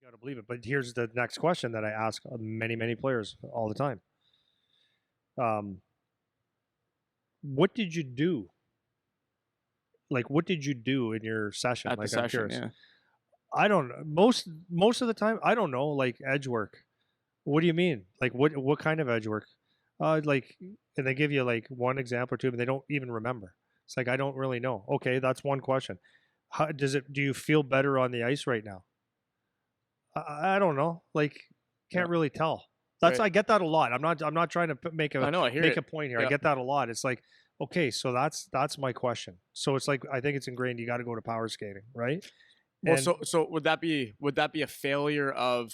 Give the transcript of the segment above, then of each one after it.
got to believe it. But here's the next question that I ask many players all the time. What did you do? Like, what did you do in your session? At the Like, I'm session, curious. yeah. I don't know. Most of the time, I don't know. Like edge work. What do you mean? Like what kind of edge work? Like, and they give you like one example or two, but they don't even remember. It's like I don't really know. Okay, that's one question. How does it? Do you feel better on the ice right now? I don't know. Like, Yeah. can't really tell. That's Right. I get that a lot. I'm not trying to make I know, I hear a it. point here. I Yeah. get that a lot. It's like, okay, so that's my question. So it's like I think it's ingrained. You got to go to power skating, right? Well, And so would that be a failure of,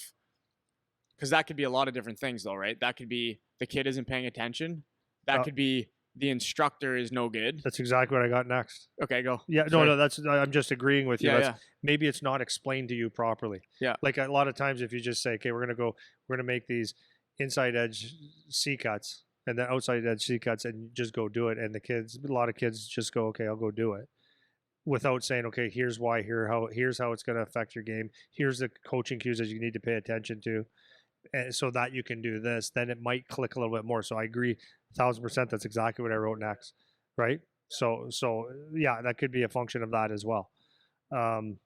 because that could be a lot of different things though, right? That could be the kid isn't paying attention. That uh, could be the instructor is no good. that's exactly what I got next. Okay, go. Yeah, no, Sorry. no, that's I'm just agreeing with you. Yeah, That's yeah, maybe it's not explained to you properly. yeah. Like a lot of times, if you just say, "Okay, we're gonna make these inside edge C cuts and then outside edge C cuts," and you just go do it, and a lot of kids just go, "Okay, I'll go do it," without saying, "Okay, here's why, here's how it's gonna affect your game. Here's the coaching cues that you need to pay attention to, and so that you can do this." Then it might click a little bit more. So I agree, 1,000%. That's exactly what I wrote next, right? So yeah, that could be a function of that as well. Um,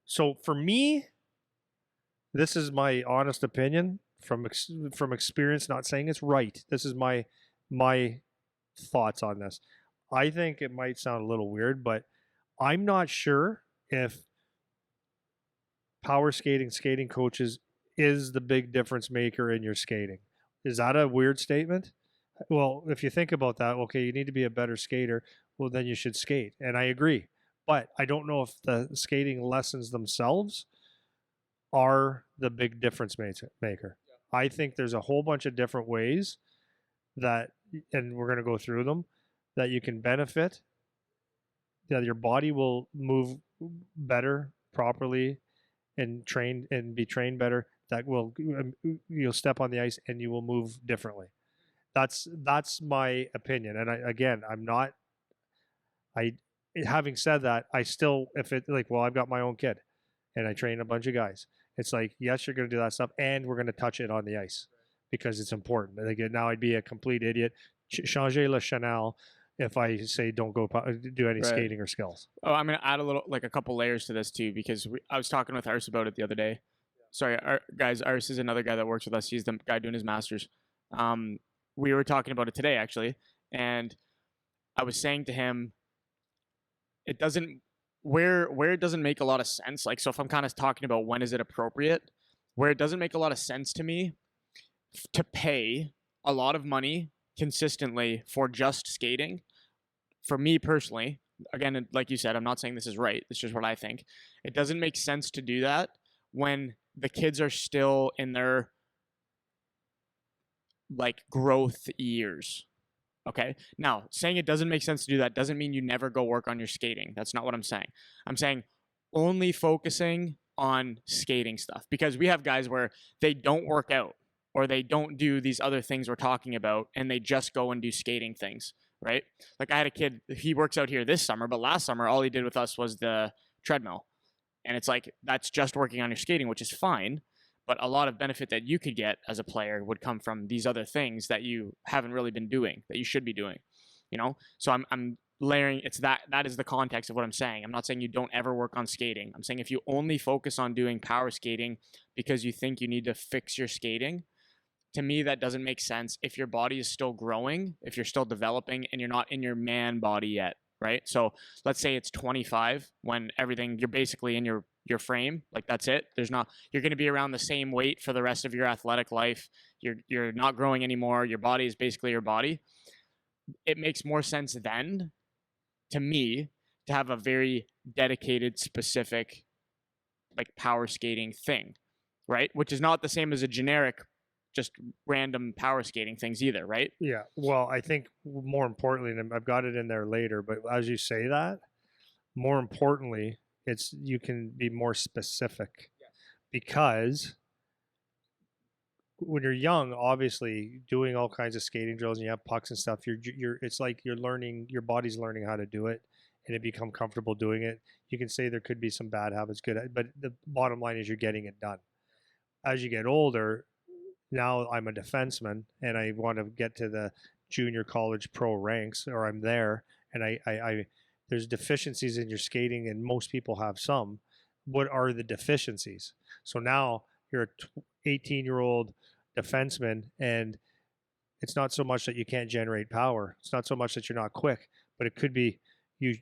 so for me, this is my honest opinion from experience. Not saying it's right. This is my thoughts on this. I think it might sound a little weird, but I'm not sure if skating coaches is the big difference maker in your skating. Is that a weird statement? Well, if you think about that, okay, you need to be a better skater. Well, then you should skate. And I agree. But I don't know if the skating lessons themselves are the big difference maker. I think there's a whole bunch of different ways that, and we're going to go through them, that you can benefit, that your body will move better, properly, and be trained better. That will, you'll step on the ice and you will move differently. That's my opinion. And again, I'm not. I having said that, I still if it like well, I've got my own kid, and I train a bunch of guys. It's like yes, you're going to do that stuff, and we're going to touch it on the ice because it's important. And again, now I'd be a complete idiot. Changer le Chanel if I say don't go do any Right. skating or skills. Oh, I'm gonna add a couple layers to this too, because I was talking with Ars about it the other day. Sorry, guys. Ars is another guy that works with us. He's the guy doing his masters. We were talking about it today actually, and I was saying to him, it doesn't where it doesn't make a lot of sense. Like, so if I'm kind of talking about when is it appropriate, where it doesn't make a lot of sense to me to pay a lot of money consistently for just skating. For me personally, again, like you said, I'm not saying this is right. It's just what I think. It doesn't make sense to do that when the kids are still in their like growth years. Okay. Now, saying it doesn't make sense to do that doesn't mean you never go work on your skating. That's not what I'm saying. I'm saying only focusing on skating stuff, because we have guys where they don't work out or they don't do these other things we're talking about and they just go and do skating things, right? Like I had a kid, he works out here this summer, but last summer all he did with us was the treadmill. And it's like that's just working on your skating, which is fine, but a lot of benefit that you could get as a player would come from these other things that you haven't really been doing that you should be doing, you know? So I'm layering, it's that is the context of what I'm saying. I'm not saying you don't ever work on skating. I'm saying if you only focus on doing power skating because you think you need to fix your skating, to me that doesn't make sense if your body is still growing, if you're still developing and you're not in your man body yet, right? So let's say it's 25 when everything, you're basically in your frame, like that's it. There's not, you're going to be around the same weight for the rest of your athletic life. You're not growing anymore. Your body is basically your body. It makes more sense then to me to have a very dedicated, specific like power skating thing, right? Which is not the same as a generic just random power skating things either, right? Yeah. Well, I think more importantly, and I've got it in there later, but as you say that, more importantly, it's you can be more specific because when you're young, obviously doing all kinds of skating drills and you have pucks and stuff, you're it's like you're learning, your body's learning how to do it, and they become comfortable doing it. You can say there could be some bad habits, but the bottom line is you're getting it done. As you get older, now I'm a defenseman and I want to get to the junior college pro ranks, or I'm there, and I there's deficiencies in your skating, and most people have some. What are the deficiencies? So now you're a 18-year-old defenseman, and it's not so much that you can't generate power. It's not so much that you're not quick, but it could be you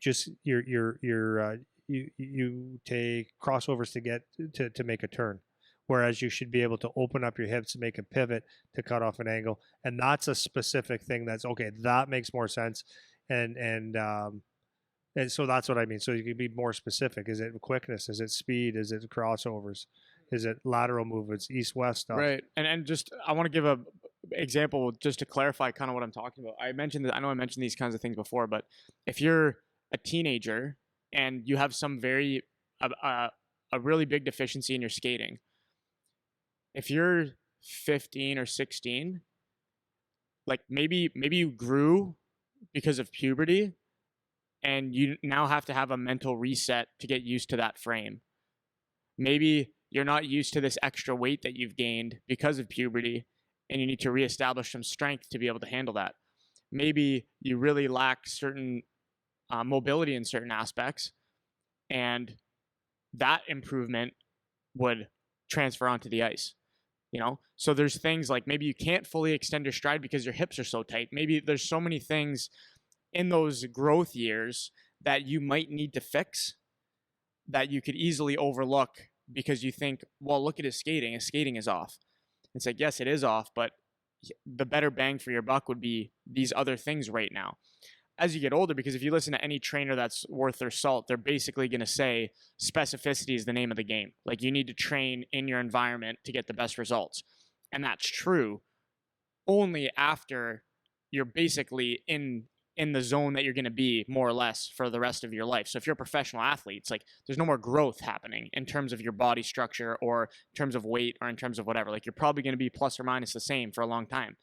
take crossovers to get to make a turn, whereas you should be able to open up your hips, make a pivot to cut off an angle, and that's a specific thing. That's okay. That makes more sense, and so that's what I mean. So you can be more specific. Is it quickness? Is it speed? Is it crossovers? Is it lateral movements, east-west stuff? Right. And just I want to give a example just to clarify kind of what I'm talking about. I mentioned that I know I mentioned these kinds of things before, but if you're a teenager and you have some a really big deficiency in your skating, if you're 15 or 16, like maybe you grew because of puberty and you now have to have a mental reset to get used to that frame. Maybe you're not used to this extra weight that you've gained because of puberty, and you need to reestablish some strength to be able to handle that. Maybe you really lack certain mobility in certain aspects, and that improvement would transfer onto the ice. So there's things like maybe you can't fully extend your stride because your hips are so tight. Maybe there's so many things in those growth years that you might need to fix that you could easily overlook because you think, well, look at his skating. His skating is off. It's like, yes, it is off, but the better bang for your buck would be these other things right now. As you get older, because if you listen to any trainer that's worth their salt, they're basically going to say specificity is the name of the game. Like you need to train in your environment to get the best results. And that's true only after you're basically in the zone that you're going to be more or less for the rest of your life. So if you're a professional athlete, it's like there's no more growth happening in terms of your body structure or in terms of weight or in terms of whatever. Like you're probably going to be plus or minus the same for a long time,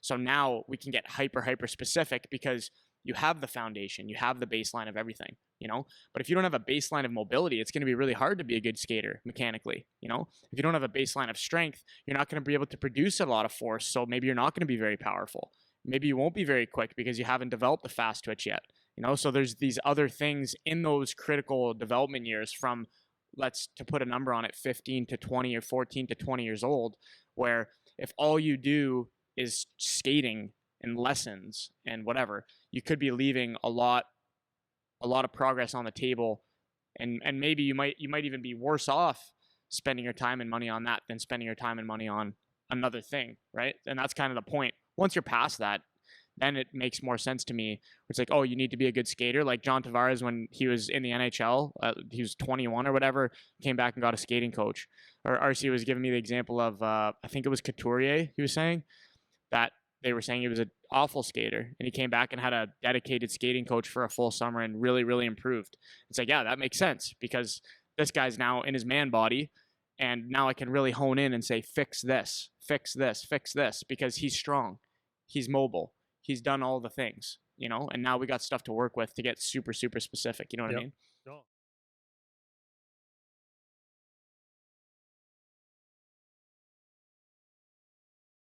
So now we can get hyper specific because you have the foundation, you have the baseline of everything, But if you don't have a baseline of mobility, it's going to be really hard to be a good skater mechanically, If you don't have a baseline of strength, you're not going to be able to produce a lot of force, so maybe you're not going to be very powerful. Maybe you won't be very quick because you haven't developed the fast twitch yet. So there's these other things in those critical development years from, to put a number on it, 15 to 20 or 14 to 20 years old, where if all you do is skating and lessons and whatever, you could be leaving a lot of progress on the table, and maybe you might even be worse off spending your time and money on that than spending your time and money on another thing, right? And that's kind of the point. Once you're past that, then it makes more sense to me. It's like, oh, you need to be a good skater. Like John Tavares, when he was in the NHL, he was 21 or whatever, came back and got a skating coach. Or RC was giving me the example of, I think it was Couturier, he was saying, that they were saying he was an awful skater. And he came back and had a dedicated skating coach for a full summer and really, really improved. It's like, yeah, that makes sense because this guy's now in his man body. And now I can really hone in and say, fix this, fix this, fix this, because he's strong. He's mobile. He's done all the things, and now we got stuff to work with to get super, super specific. You know what I mean? No.